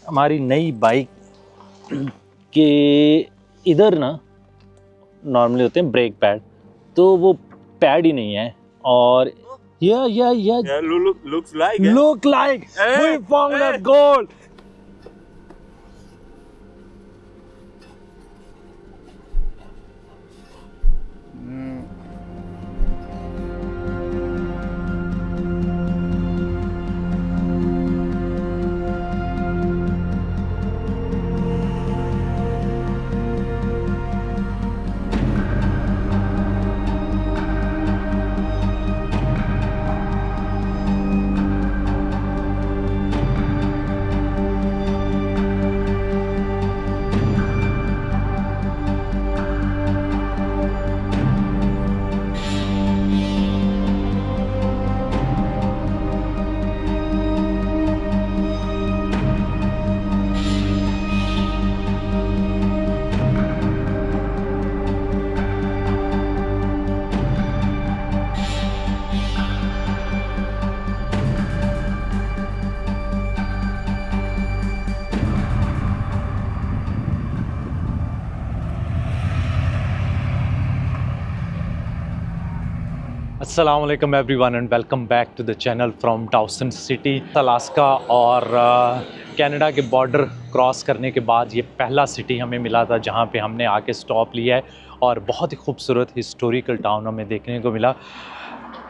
हमारी नई बाइक के इधर ना नॉर्मली होते हैं ब्रेक पैड, तो वो पैड ही नहीं है। और Yeah, looks like it. look like we found a gold. अस्सलाम वालेकुम everyone and welcome back to the channel from Dawson City, Alaska. और कनाडा के बॉर्डर क्रॉस करने के बाद ये पहला सिटी हमें मिला था जहाँ पे हमने आके स्टॉप लिया है और बहुत ही खूबसूरत हिस्टोरिकल टाउन हमें देखने को मिला।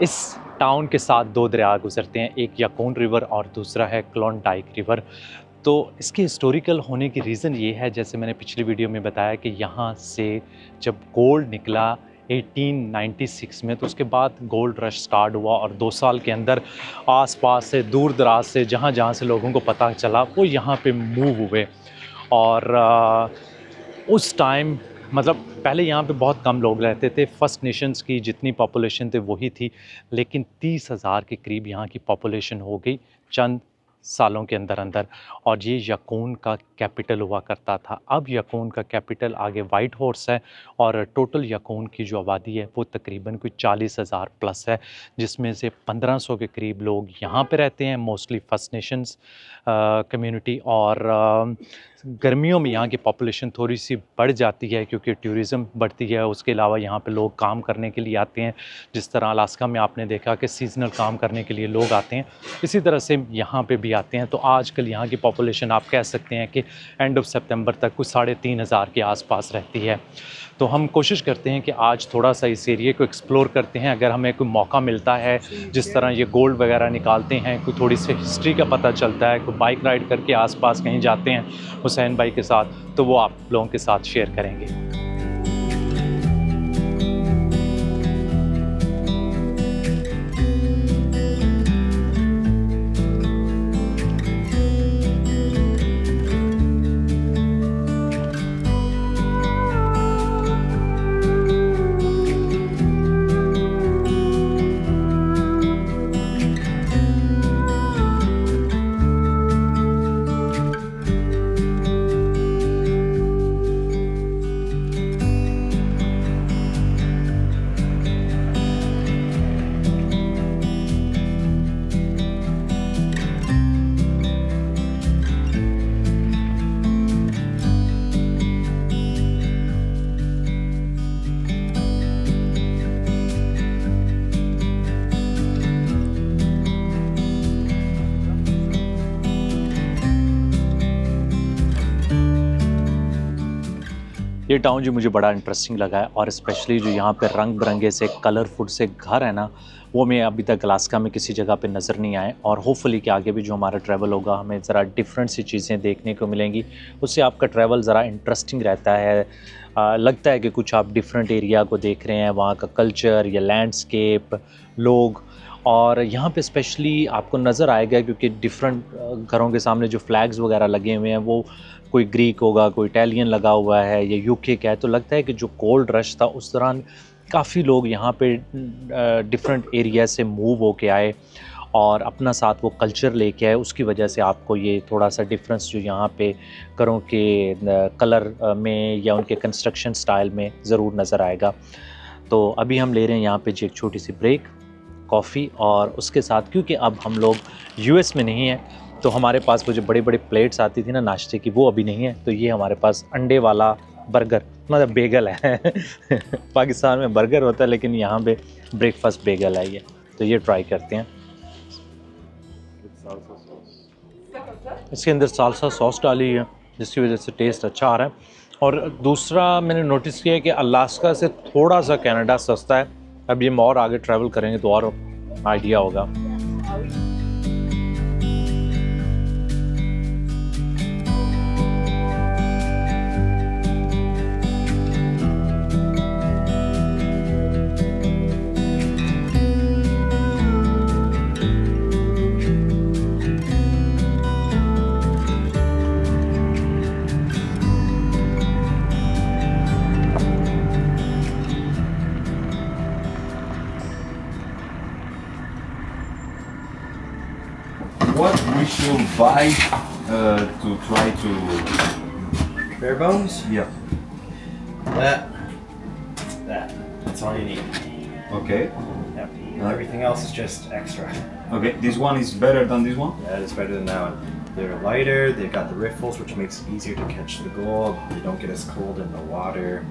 इस टाउन के साथ दो दरिया गुजरते हैं, एक यकून रिवर और दूसरा है क्लोंडाइक रिवर। तो इसके हिस्टोरिकल होने की रीज़न ये है, जैसे मैंने पिछली वीडियो में बताया कि यहाँ से जब गोल्ड निकला 1896 में, तो उसके बाद गोल्ड रश स्टार्ट हुआ और 2 साल के अंदर आसपास से दूर दराज से जहाँ जहाँ से लोगों को पता चला वो यहाँ पे मूव हुए। और उस टाइम मतलब पहले यहाँ पे बहुत कम लोग रहते थे, फर्स्ट नेशंस की जितनी पॉपुलेशन थे वही थी, लेकिन 30,000 के करीब यहाँ की पॉपुलेशन हो गई चंद सालों के अंदर अंदर। और ये यकून का कैपिटल हुआ करता था। अब यकून का कैपिटल आगे वाइट हॉर्स है और टोटल यकून की जो आबादी है वो तकरीबन कोई 40,000 प्लस है, जिसमें से 1500 के करीब लोग यहाँ पे रहते हैं, मोस्टली फर्स्ट नेशंस कम्युनिटी। और गर्मियों में यहाँ की पॉपुलेशन थोड़ी सी बढ़ जाती है क्योंकि टूरिज़म बढ़ती है। उसके अलावा यहाँ पे लोग काम करने के लिए आते हैं, जिस तरह अलास्का में आपने देखा कि सीजनल काम करने के लिए लोग आते हैं, इसी तरह से यहाँ पे भी आते हैं। तो आजकल यहाँ की पॉपुलेशन आप कह सकते हैं कि एंड ऑफ सितंबर तक कुछ 3,500 के आसपास रहती है। तो हम कोशिश करते हैं कि आज थोड़ा सा इस एरिए को एक्सप्लोर करते हैं। अगर हमें कोई मौका मिलता है, जिस तरह ये गोल्ड वगैरह निकालते हैं, कोई थोड़ी सी हिस्ट्री का पता चलता है, कोई बाइक राइड करके आसपास कहीं जाते हैं हुसैन भाई के साथ, तो वो आप लोगों के साथ शेयर करेंगे। ये टाउन जो मुझे बड़ा इंटरेस्टिंग लगा है, और स्पेशली जो यहाँ पे रंग बिरंगे से कलरफुल से घर है ना, वो मैं अभी तक अलास्का में किसी जगह पे नज़र नहीं आए। और होपफुली कि आगे भी जो हमारा ट्रैवल होगा हमें ज़रा डिफरेंट सी चीज़ें देखने को मिलेंगी, उससे आपका ट्रैवल ज़रा इंटरेस्टिंग रहता है। लगता है कि कुछ आप डिफरेंट एरिया को देख रहे हैं, वहाँ का कल्चर या लैंडस्केप, लोग। और यहाँ पे स्पेशली आपको नज़र आएगा क्योंकि डिफरेंट घरों के सामने जो फ्लैग्स वगैरह लगे हुए हैं, वो कोई ग्रीक होगा, कोई इटालियन लगा हुआ है या यूके का है। तो लगता है कि जो गोल्ड रश था उस दौरान काफ़ी लोग यहाँ पे डिफरेंट एरिया से मूव होके आए और अपना साथ वो कल्चर लेके आए। उसकी वजह से आपको ये थोड़ा सा डिफरेंस जो यहाँ पे घरों के कलर में या उनके कंस्ट्रक्शन स्टाइल में ज़रूर नज़र आएगा। तो अभी हम ले रहे हैं यहाँ पे जी एक छोटी सी ब्रेक, कॉफ़ी, और उसके साथ क्योंकि अब हम लोग यूएस में नहीं हैं तो हमारे पास वो जो बड़ी बड़ी प्लेट्स आती थी ना नाश्ते की, वो अभी नहीं है। तो ये हमारे पास अंडे वाला बर्गर, मतलब बेगल है पाकिस्तान में बर्गर होता है, लेकिन यहाँ पे ब्रेकफास्ट बेगल है ये। तो ये ट्राई करते हैं। इसके अंदर साल्सा सॉस डाली है, जिसकी वजह से टेस्ट अच्छा आ रहा है। और दूसरा मैंने नोटिस किया है कि अलास्का से थोड़ा सा कनाडा सस्ता है। अब ये और आगे ट्रैवल करेंगे तो और आइडिया होगा। What we should buy to try to? Bare bones? Yeah. That. That's all you need. Okay. Yep. Everything else is just extra. Okay. This one is better than this one. Yeah, it's better than that one. They're lighter, they've got the riffles, which makes it easier to catch the gold. They don't get as cold in the water.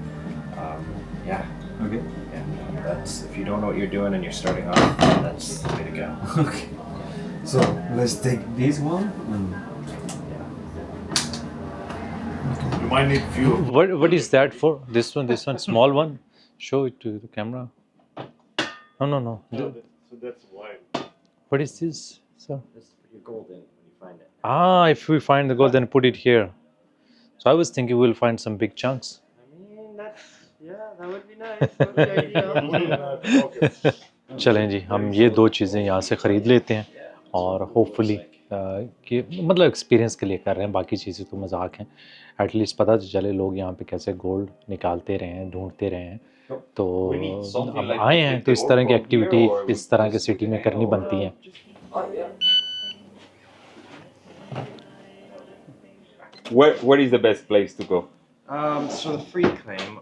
Yeah. Okay. Yeah. That's, if you don't know what you're doing and you're starting off, that's the way to go. Okay. So let's take this one. You might need few. What is that for? This one, small one. Show it to the camera. No. So that's why. What is this, sir? Just put your gold in when you find it. If we find the gold, then put it here. So I was thinking we'll find some big chunks. I mean, that would be nice. That would be ideal. चलें जी, हम ये दो चीज़ें यहाँ से ख़रीद लेते हैं और होपफुली कि मतलब एक्सपीरियंस के लिए कर रहे हैं, बाकी चीज़ें तो मजाक हैं। एटलीस्ट पता तो चले लोग यहाँ पे कैसे गोल्ड निकालते रहे हैं, ढूंढते रहे हैं। तो अब आए हैं तो इस तरह की एक्टिविटी इस तरह के सिटी में करनी बनती है। Where is the best place to go? So the free claim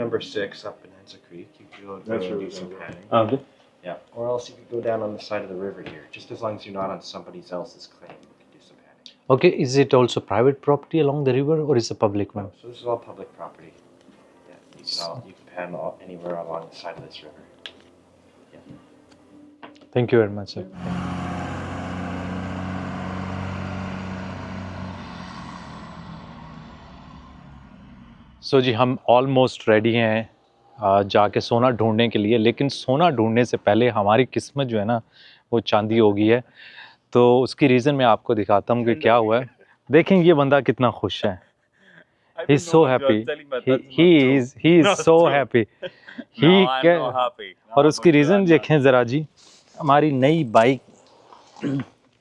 number 6 up in Hensa Creek. You could go there and do some panning. Okay. Yeah, or else you could go down on the side of the river here. Just as long as you're not on somebody else's claim, you can do some panning. Okay, is it also private property along the river or is it public one? So this is all public property. Yeah, you can pan anywhere along the side of this river. Yeah. Thank you very much, sir. सो जी, हम almost ready हैं जाके सोना ढूंढने के लिए। लेकिन सोना ढूंढने से पहले हमारी किस्मत जो है ना वो चांदी हो गई है। तो उसकी रीज़न मैं आपको दिखाता हूँ कि क्या हुआ है। देखें ये बंदा कितना खुश है। He is so happy, he is so happy, और उसकी रीज़न देखें ज़रा जी। हमारी नई बाइक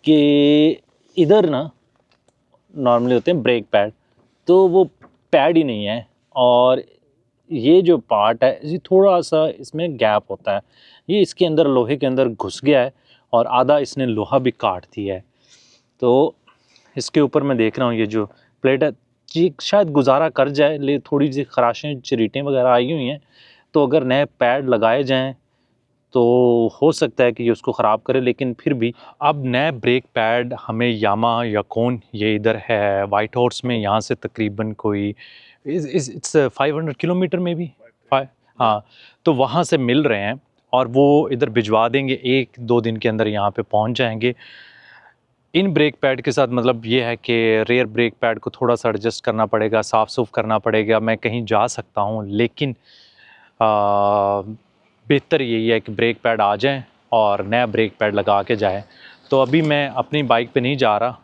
के इधर ना नॉर्मली होते हैं ब्रेक पैड, तो वो पैड ही नहीं है। और ये जो पार्ट है ये थोड़ा सा इसमें गैप होता है, ये इसके अंदर लोहे के अंदर घुस गया है और आधा इसने लोहा भी काट दिया है। तो इसके ऊपर मैं देख रहा हूँ ये जो प्लेट है जी शायद गुजारा कर जाए, ले थोड़ी सी खराशें चरीटें वगैरह आई हुई हैं। तो अगर नए पैड लगाए जाएं तो हो सकता है कि ये उसको ख़राब करे। लेकिन फिर भी अब नए ब्रेक पैड हमें यामा याकोन, ये इधर है वाइट हॉर्स में, यहाँ से तकरीबन कोई इट्स 500 किलोमीटर में भी हाँ, तो वहाँ से मिल रहे हैं और वो इधर भिजवा देंगे। 1-2 दिन के अंदर यहाँ पे पहुँच जाएंगे। इन ब्रेक पैड के साथ मतलब ये है कि रेयर ब्रेक पैड को थोड़ा सा एडजस्ट करना पड़ेगा, साफ़ सुफ करना पड़ेगा। मैं कहीं जा सकता हूँ, लेकिन बेहतर यही है कि ब्रेक पैड आ जाएं और नया ब्रेक पैड लगा के जाएं। तो अभी मैं अपनी बाइक पे नहीं जा रहा,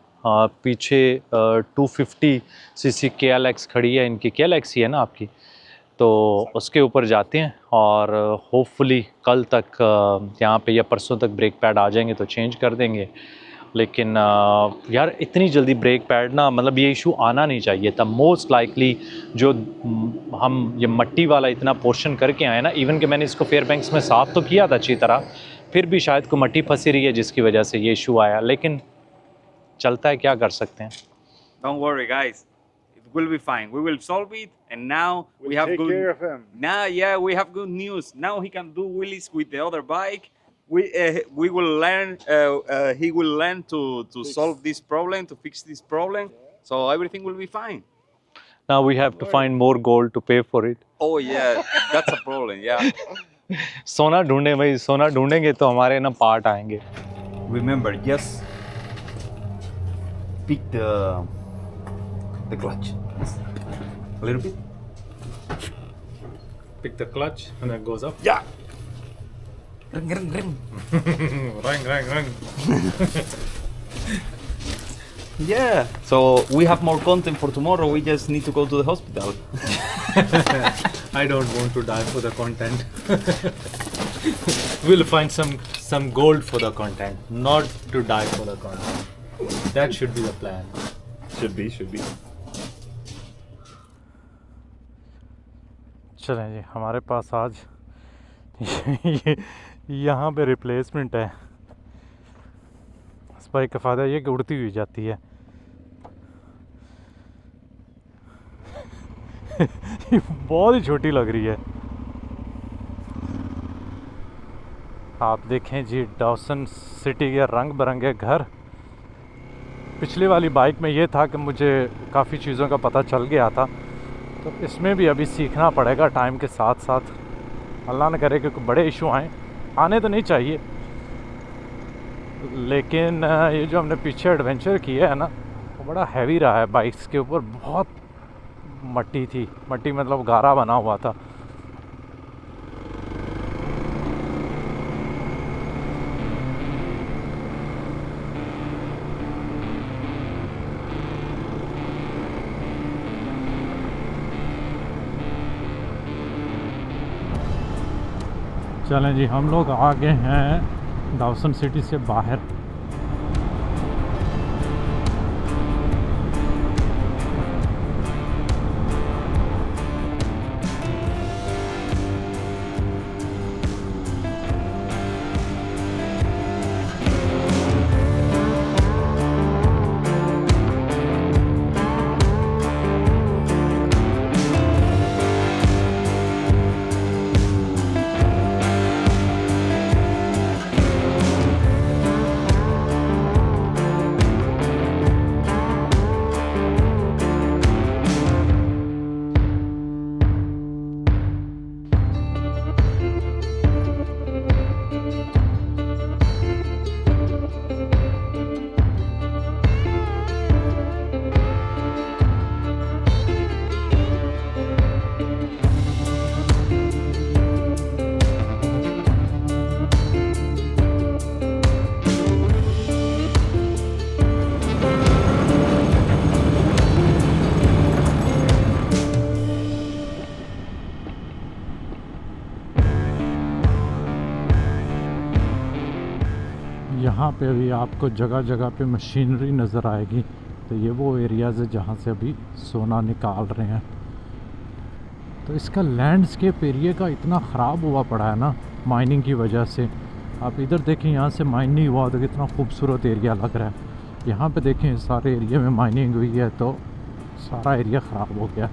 पीछे 250 सीसी KLX खड़ी है, इनकी KLX ही है ना आपकी, तो उसके ऊपर जाते हैं और होपफुली कल तक यहाँ पे या परसों तक ब्रेक पैड आ जाएंगे तो चेंज कर देंगे। लेकिन यार इतनी जल्दी ब्रेक पैड ना, मतलब ये इशू आना नहीं चाहिए था। मोस्ट लाइकली जो हम ये मट्टी वाला इतना पोर्शन करके आए ना, इवन कि मैंने इसको फेयरबैंक्स में साफ़ तो किया था अच्छी तरह, फिर भी शायद को मट्टी फंसी रही है जिसकी वजह से ये इशू आया। लेकिन चलता है, क्या कर सकते हैं। Don't worry guys, it will be fine. We will solve it, and now we have take good. care of him. Now, yeah, we have good news. Now he can do wheelies with the other bike, we will learn. He will learn to solve this problem, to fix this problem. So everything will be fine. Now we have to find more gold to pay for it. Oh yeah, that's a problem. Yeah. सोना ढूंढे भाई, सोना ढूंढेंगे तो हमारे ना part आएंगे. Remember, just pick the clutch a little bit. Pick the clutch and it goes up. Yeah. Ring. Rang. Yeah. So we have more content for tomorrow. We just need to go to the hospital. I don't want to die for the content. We'll find some gold for the content, not to die for the content. That should be the plan. Should be. चलें जी, हमारे पास आज यहाँ पे replacement है. इस bike का फ़ायदा ये कि उड़ती हुई जाती है. ये बहुत ही छोटी लग रही है. आप देखें जी, डाउसन सिटी के रंग बिरंगे घर. पिछली वाली बाइक में ये था कि मुझे काफ़ी चीज़ों का पता चल गया था, तो इसमें भी अभी सीखना पड़ेगा टाइम के साथ साथ. अल्लाह न करे कि कोई बड़े इशू आने तो नहीं चाहिए, लेकिन ये जो हमने पीछे एडवेंचर किया है ना, वो बड़ा हैवी रहा है. बाइक्स के ऊपर बहुत मट्टी थी, मट्टी मतलब गारा बना हुआ था. चलें जी, हम लोग आ गए हैं डाउसन सिटी से बाहर. यहाँ पे अभी आपको जगह जगह पे मशीनरी नज़र आएगी. तो ये वो एरियाज़ है जहाँ से अभी सोना निकाल रहे हैं. तो इसका लैंडस्केप एरिया का इतना ख़राब हुआ पड़ा है ना माइनिंग की वजह से. आप इधर देखें, यहाँ से माइन नहीं हुआ तो कितना खूबसूरत एरिया लग रहा है. यहाँ पे देखें, सारे एरिया में माइनिंग हुई है तो सारा एरिया ख़राब हो गया.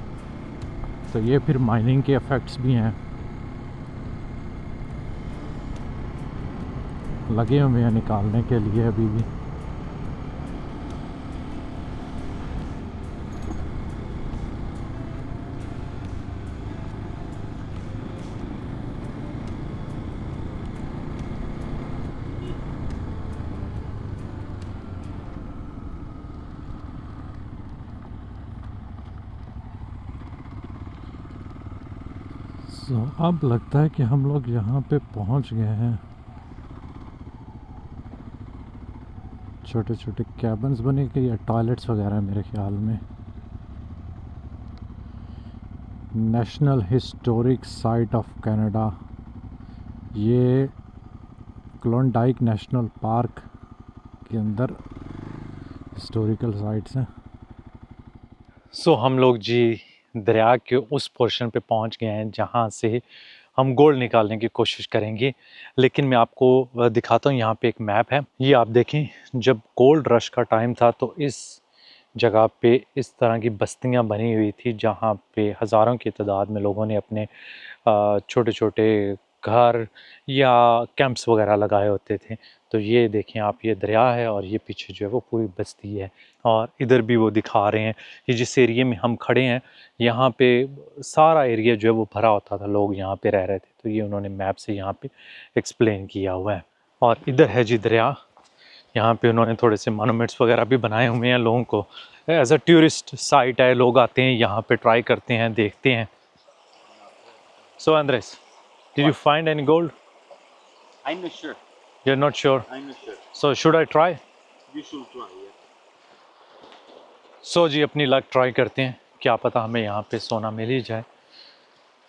तो ये फिर माइनिंग के इफ़ेक्ट्स भी हैं, लगे हुए हैं निकालने के लिए अभी भी. अब लगता है कि हम लोग यहाँ पे पहुँच गए हैं. छोटे छोटे कैबन्स बने के या टॉयलेट्स वगैरह मेरे ख्याल में. National historic site of Canada, ये क्लोंडाइक नेशनल पार्क के अंदर हिस्टोरिकल साइट्स हैं. सो हम लोग जी दरिया के उस पोर्शन पे पहुंच गए हैं जहां से हम गोल्ड निकालने की कोशिश करेंगे. लेकिन मैं आपको दिखाता हूं, यहाँ पे एक मैप है. ये आप देखें, जब गोल्ड रश का टाइम था तो इस जगह पे इस तरह की बस्तियां बनी हुई थी जहाँ पे हज़ारों की तादाद में लोगों ने अपने छोटे छोटे घर या कैंप्स वगैरह लगाए होते थे। तो ये देखें आप, ये दरिया है और ये पीछे जो है वो पूरी बस्ती है। और इधर भी वो दिखा रहे हैं कि जिस एरिया में हम खड़े हैं यहाँ पे सारा एरिया जो है वो भरा होता था, लोग यहाँ पे रह रहे थे। तो ये उन्होंने मैप से यहाँ पे एक्सप्लेन किया हुआ है। और इधर है जी दरिया, यहाँ पे उन्होंने थोड़े से मोनूमेंट्स वगैरह भी बनाए हुए हैं लोगों को, एज अ टूरिस्ट साइट है, लोग आते हैं यहाँ पे, ट्राई करते हैं, देखते हैं। सो Andres, did you find any gold? I'm not sure. You're not sure? I'm not sure. So should I try? You should try. Yeah. सो जी अपनी लक ट्राई करते हैं, क्या पता हमें यहाँ पे सोना मिल ही जाए।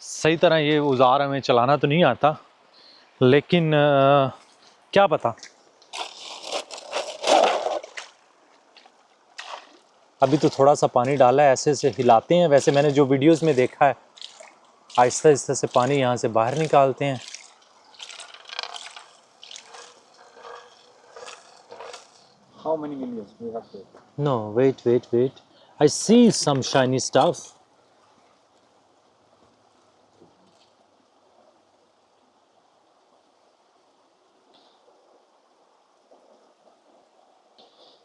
सही तरह ये औजार हमें चलाना तो नहीं आता, लेकिन क्या पता। अभी तो थोड़ा सा पानी डाला है, ऐसे से हिलाते हैं। वैसे मैंने जो वीडियोस में देखा है, आहिस्ता आहिस्ता से पानी यहाँ से बाहर निकालते हैं। How many millions we have to? No, wait. I see some shiny stuff.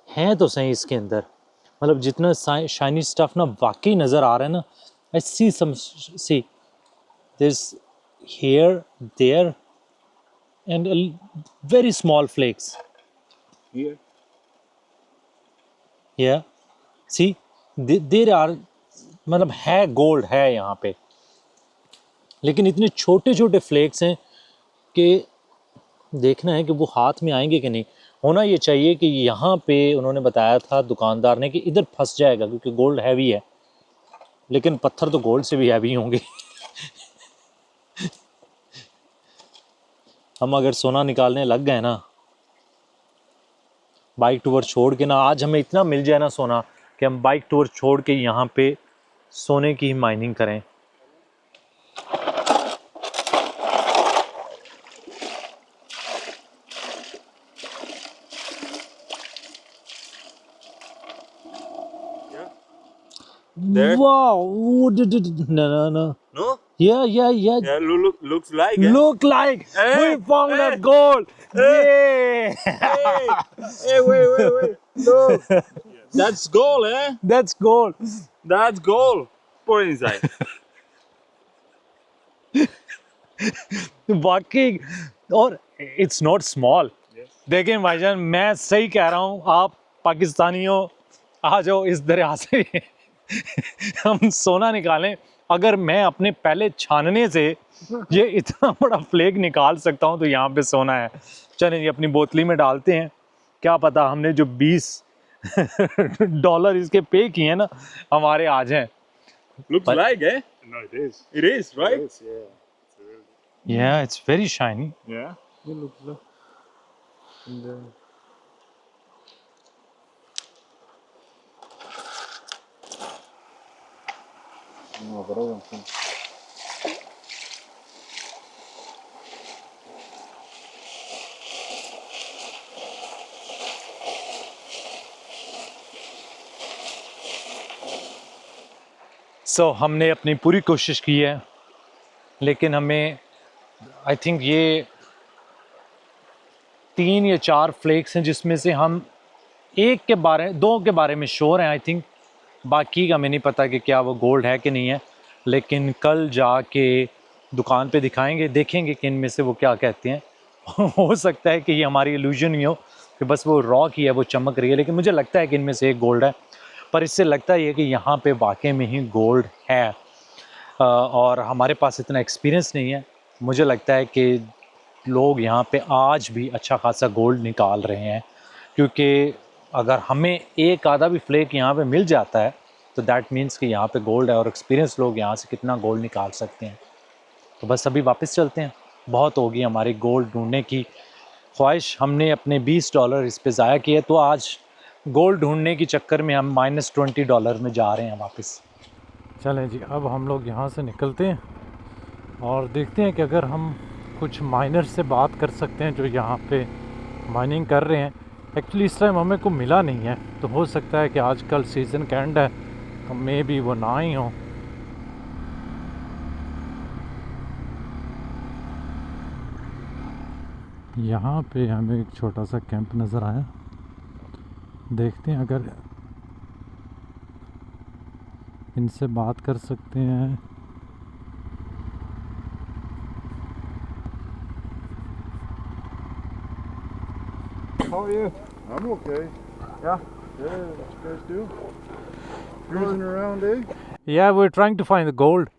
है तो सही इसके अंदर, मतलब जितना शाइनी स्टफ ना वाकई नज़र आ रहा है ना। I see some, see this here there and very small flecks Here. या सी देयर आर, मतलब है गोल्ड है यहाँ पे, लेकिन इतने छोटे छोटे फ्लेक्स हैं कि देखना है कि वो हाथ में आएंगे कि नहीं। होना ये चाहिए कि यहाँ पे उन्होंने बताया था दुकानदार ने कि इधर फंस जाएगा क्योंकि गोल्ड हैवी है, लेकिन पत्थर तो गोल्ड से भी हैवी होंगे। हम अगर सोना निकालने लग गए ना, बाइक टूर छोड़ के ना, आज हमें इतना मिल जाए ना सोना कि हम बाइक टूर छोड़ के यहाँ पे सोने की ही माइनिंग करें। There? Wow! No. No? Yeah. Yeah. Looks like. Eh? Look like we found Hey. a gold. Yeah. Hey, wait. Look. That's gold, eh? That's gold. That's gold. Put it inside. वाकई, और it's not small. देखें भाईजान, मैं सही कह रहा हूँ, आप पाकिस्तानियों आ जाओ इस दरिया से हम सोना निकालें। अगर मैं अपने पहले छानने से ये इतना बड़ा फ्लेक निकाल सकता हूँ तो यहाँ पे सोना है। चलें ये अपनी बोतली में डालते हैं, क्या पता हमने जो $20 इसके पे किए हैं ना हमारे आ जाएं। Looks like, eh? No, it is. It is, right? It is, yeah. It's really Yeah, it's very shiny. Yeah. It looks like. And, no, but I don't think. So, हमने अपनी पूरी कोशिश की है, लेकिन हमें आई थिंक ये 3 या 4 फ्लेक्स हैं जिसमें से हम 2 के बारे में श्योर हैं। आई थिंक बाकी का हमें नहीं पता कि क्या वो गोल्ड है कि नहीं है, लेकिन कल जाके दुकान पे दिखाएंगे, देखेंगे कि इनमें से वो क्या कहते हैं। हो सकता है कि ये हमारी इल्यूजन ही हो कि बस वो रॉक ही है, वो चमक रही है, लेकिन मुझे लगता है कि इनमें से एक गोल्ड है। पर इससे लगता है कि यहाँ पे वाकई में ही गोल्ड है, और हमारे पास इतना एक्सपीरियंस नहीं है। मुझे लगता है कि लोग यहाँ पे आज भी अच्छा खासा गोल्ड निकाल रहे हैं, क्योंकि अगर हमें एक आधा भी फ्लेक यहाँ पे मिल जाता है तो दैट मीन्स कि यहाँ पे गोल्ड है, और एक्सपीरियंस लोग यहाँ से कितना गोल्ड निकाल सकते हैं। तो बस अभी वापस चलते हैं, बहुत होगी हमारी गोल्ड ढूंढने की ख्वाहिश। हमने अपने $20 इस पे ज़ाया किए, तो आज गोल्ड ढूंढने के चक्कर में हम -$20 में जा रहे हैं वापस। चलें जी, अब हम लोग यहाँ से निकलते हैं और देखते हैं कि अगर हम कुछ माइनर से बात कर सकते हैं जो यहाँ पे माइनिंग कर रहे हैं। एक्चुअली इस टाइम हमें को मिला नहीं है, तो हो सकता है कि आजकल सीज़न का एंड है, तो मे भी वो ना ही हो। यहाँ पे हमें एक छोटा सा कैंप नज़र आया, देखते हैं अगर इनसे बात कर सकते हैं। How are you? I'm okay. Yeah. Yeah, what you guys do? Cruising around, eh? Yeah, we're trying to find the gold.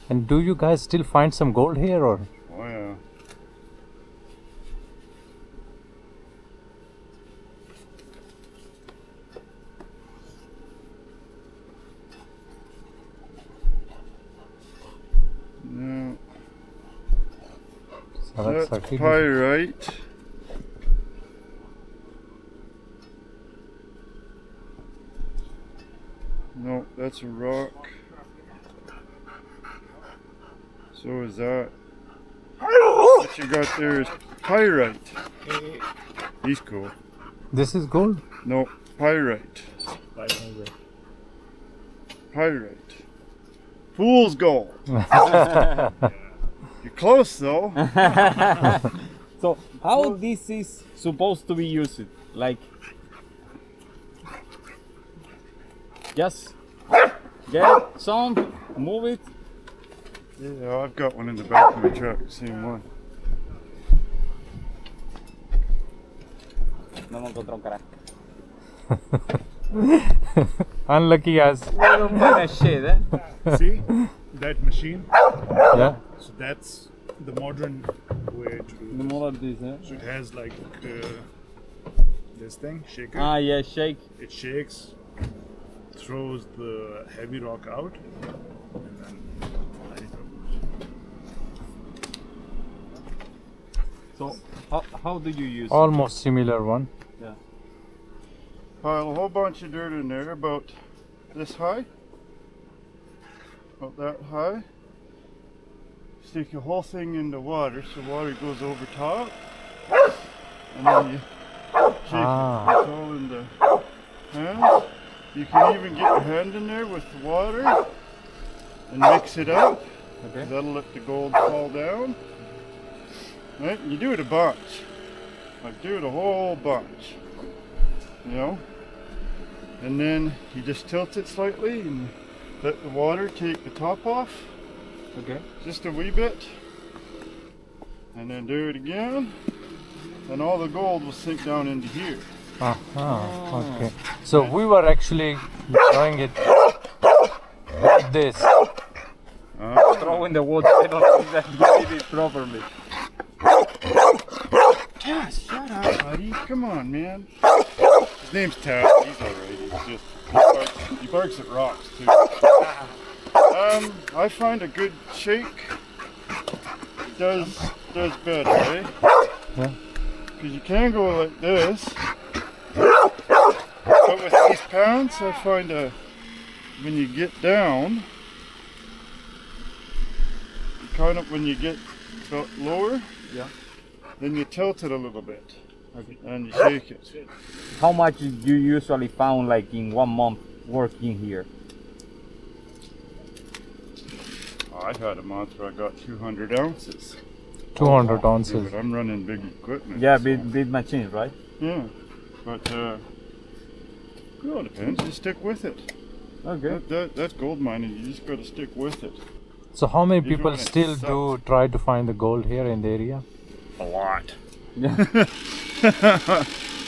And do you guys still find some gold here or? Oh yeah. No, that's pyrite. No, that's a rock. So is that. What you got there is pyrite. He's cool. This is gold? No, pyrite. Pyrite. Fool's gold. You're close though. So how this is supposed to be used? Like just get some, move it. Yeah, I've got one in the back of my truck, same one. No me encontró un carajo. Unlucky as. Buena shit, eh? See that machine? Yeah. So that's the modern way to do The this. more of this, eh? So it has like this thing, shaker. Ah, yeah, shake. It shakes, throws the heavy rock out, and then light it up. So how do you use Almost similar one. Pile a whole bunch of dirt in there, about this high. About that high. Stick the whole thing in the water so water goes over top. And then you shake Ah. it. It's all in the hand. You can even get your hand in there with the water and mix it up. Okay. That'll let the gold fall down. Right? You do it a bunch. Like do it a whole bunch. You know? And then you just tilt it slightly and let the water take the top off. Okay. Just a wee bit. And then do it again. And all the gold will sink down into here. Okay. So we were actually doing it like this. Throw in the water? I don't think that you did it properly. Taz, shut up, buddy. Come on, man. His name's Taz. He's alright. He's just he barks at rocks too. I find a good shake does better, eh? Yeah. Because you can go like this, but with these pants, I find when you get down, kind of when you get lower, Yeah. then you tilt it a little bit, and you shake it. How much you usually found like in 1 month working here? I had a month where I got 200 ounces. 200 Yeah, ounces. but I'm running big equipment. Yeah, so- big machines, right? Yeah, but well, it depends. You stick with it. Okay. That's gold mining. You just got to stick with it. So how many Even people when it still sucks. do try to find the gold here in the area? A lot. Yeah.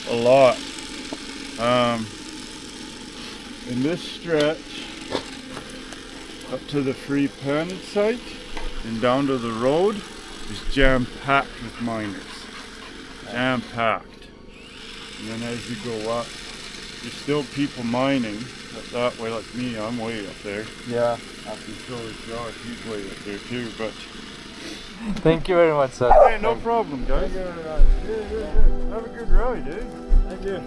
A lot. In this stretch, up to the Free Pen site and down to the road, is jam-packed with miners. Jam-packed. And then as you go up, there's still people mining. But that way, like me, I'm way up there. Yeah. And so is Josh, he's way up there too. But Thank you very much, sir. hey, no problem, guys. Yeah. Have a good ride, eh? Thank you.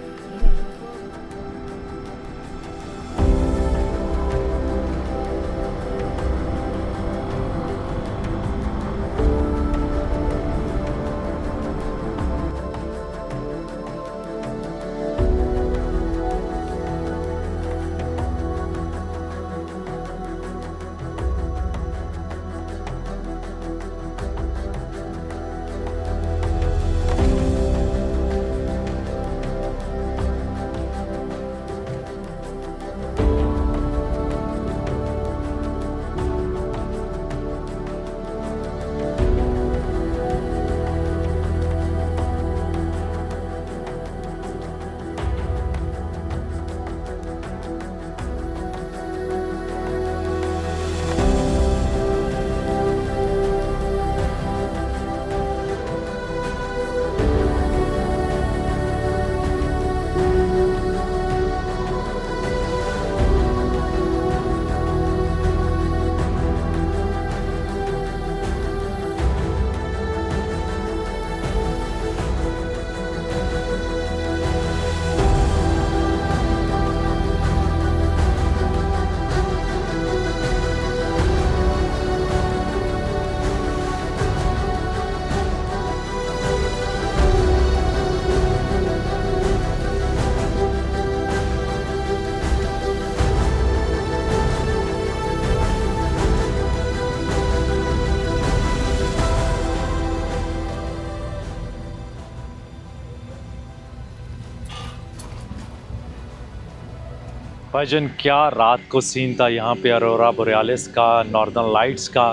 भाईजान क्या रात को scene था यहाँ पे Arora borealis का, northern lights का।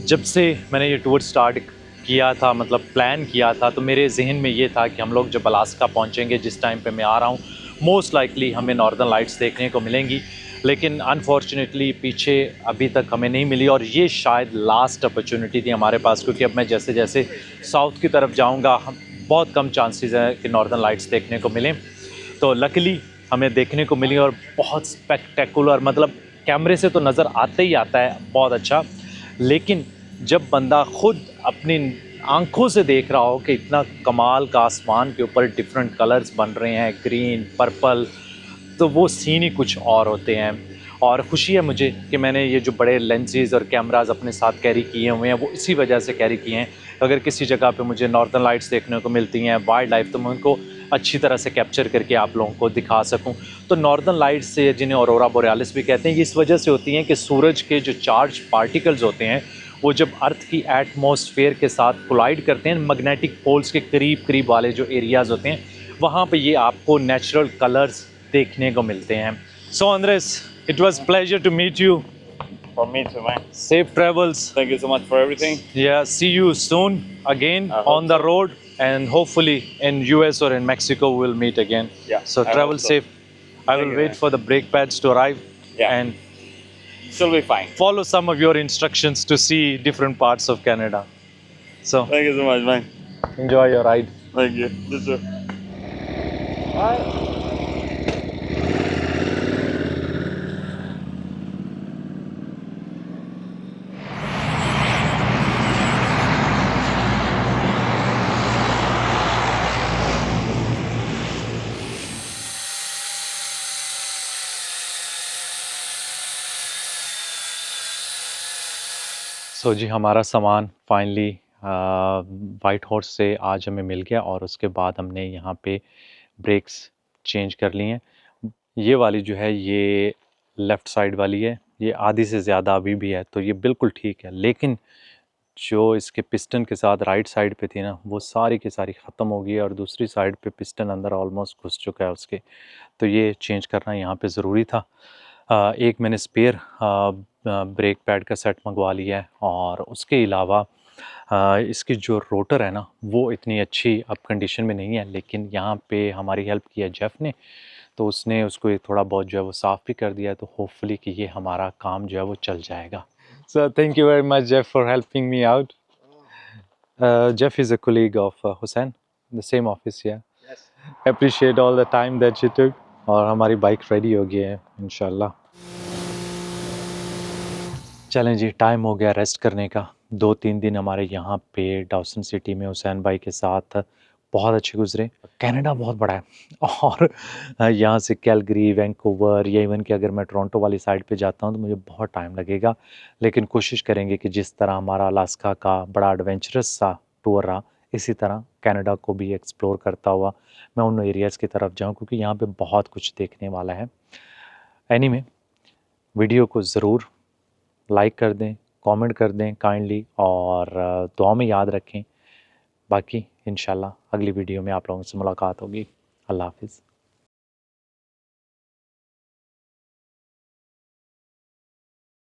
जब से मैंने ये टूर स्टार्ट किया था, मतलब प्लान किया था, तो मेरे जहन में ये था कि हम लोग जब अलास्का पहुँचेंगे, जिस टाइम पे मैं आ रहा हूँ, मोस्ट लाइकली हमें नॉर्दर्न लाइट्स देखने को मिलेंगी। लेकिन अनफॉर्चुनेटली पीछे अभी तक हमें नहीं मिली, और ये शायद लास्ट अपॉर्चुनिटी थी हमारे पास, क्योंकि अब मैं जैसे जैसे साउथ की तरफ जाऊँगा, हम बहुत कम चांसेस है कि नॉर्दर्न लाइट्स देखने को मिलें। तो लकीली हमें देखने को मिली, और बहुत स्पेक्टेकुलर, मतलब कैमरे से तो नज़र आता ही आता है बहुत अच्छा, लेकिन जब बंदा खुद अपनी आंखों से देख रहा हो कि इतना कमाल का आसमान के ऊपर डिफरेंट कलर्स बन रहे हैं, ग्रीन, पर्पल, तो वो सीन ही कुछ और होते हैं। और खुशी है मुझे कि मैंने ये जो बड़े लेंसेज और कैमरास अपने साथ कैरी किए हुए हैं, वो इसी वजह से कैरी किए हैं। अगर किसी जगह पे मुझे नॉर्दर्न लाइट्स देखने को मिलती हैं, वाइल्ड लाइफ, तो मैं उनको अच्छी तरह से कैप्चर करके आप लोगों को दिखा सकूं। तो नॉर्दर्न लाइट्स से, जिन्हें ऑरोरा बोरियालिस भी कहते हैं, ये इस वजह से होती हैं कि सूरज के जो चार्ज पार्टिकल्स होते हैं, वो जब अर्थ की एटमॉस्फेयर के साथ कोलाइड करते हैं, मैग्नेटिक पोल्स के करीब करीब वाले जो एरियाज़ होते हैं, वहाँ पे ये आपको नेचुरल कलर्स देखने को मिलते हैं। So Andres, it was pleasure to meet you. For me too, man. Safe travels. Thank you so much for everything. Yeah, see you soon again I hope on the road, and hopefully in US or in Mexico we'll meet again. Yeah, So I travel hope so. safe. I will you, wait man. for the brake pads to arrive, Yeah. and She'll be fine. follow some of your instructions to see different parts of Canada. So Thank you so much, man. enjoy your ride. Thank you. You too. सो जी, हमारा सामान finally white horse से आज हमें मिल गया, और उसके बाद हमने यहाँ पे ब्रेक्स चेंज कर लिए हैं। ये वाली जो है, ये लेफ़्ट साइड वाली है, ये आधी से ज़्यादा अभी भी है, तो ये बिल्कुल ठीक है। लेकिन जो इसके पिस्टन के साथ राइट साइड पे थी ना, वो सारी की सारी ख़त्म हो गई है, और दूसरी साइड पे पिस्टन अंदर ऑलमोस्ट घुस चुका है उसके। तो ये चेंज करना यहाँ पे ज़रूरी था। एक मैंने स्पेयर ब्रेक पैड का सेट मंगवा लिया है, और उसके अलावा इसकी जो रोटर है ना, वो इतनी अच्छी अब कंडीशन में नहीं है, लेकिन यहाँ पे हमारी हेल्प की है जेफ़ ने, तो उसने उसको थोड़ा बहुत जो है वो साफ़ भी कर दिया है, तो होपफुली कि ये हमारा काम जो है वो चल जाएगा। So thank you very much Jeff for helping me out. Jeff is a colleague of Hussain, the same office. Yeah appreciate all the time that you took, और हमारी बाइक रेडी हो गई है इंशाल्लाह। चलें जी, टाइम हो गया रेस्ट करने का। 2-3 दिन हमारे यहाँ पे डाउसन सिटी में हुसैन भाई के साथ बहुत अच्छे गुजरे। कनाडा बहुत बड़ा है, और यहाँ से कैलगरी, वैंकूवर, या इवन कि अगर मैं टोरंटो वाली साइड पे जाता हूँ तो मुझे बहुत टाइम लगेगा, लेकिन कोशिश करेंगे कि जिस तरह हमारा अलास्का का बड़ा एडवेंचरस सा टूर रहा, इसी तरह कनाडा को भी एक्सप्लोर करता हुआ मैं उन एरियाज़ की तरफ जाऊँ, क्योंकि यहाँ पे बहुत कुछ देखने वाला है। एनीवे, वीडियो को ज़रूर लाइक कर दें, कमेंट कर दें काइंडली, और दुआ में याद रखें। बाकी इंशाल्लाह अगली वीडियो में आप लोगों से मुलाकात होगी। अल्लाह हाफ़िज़।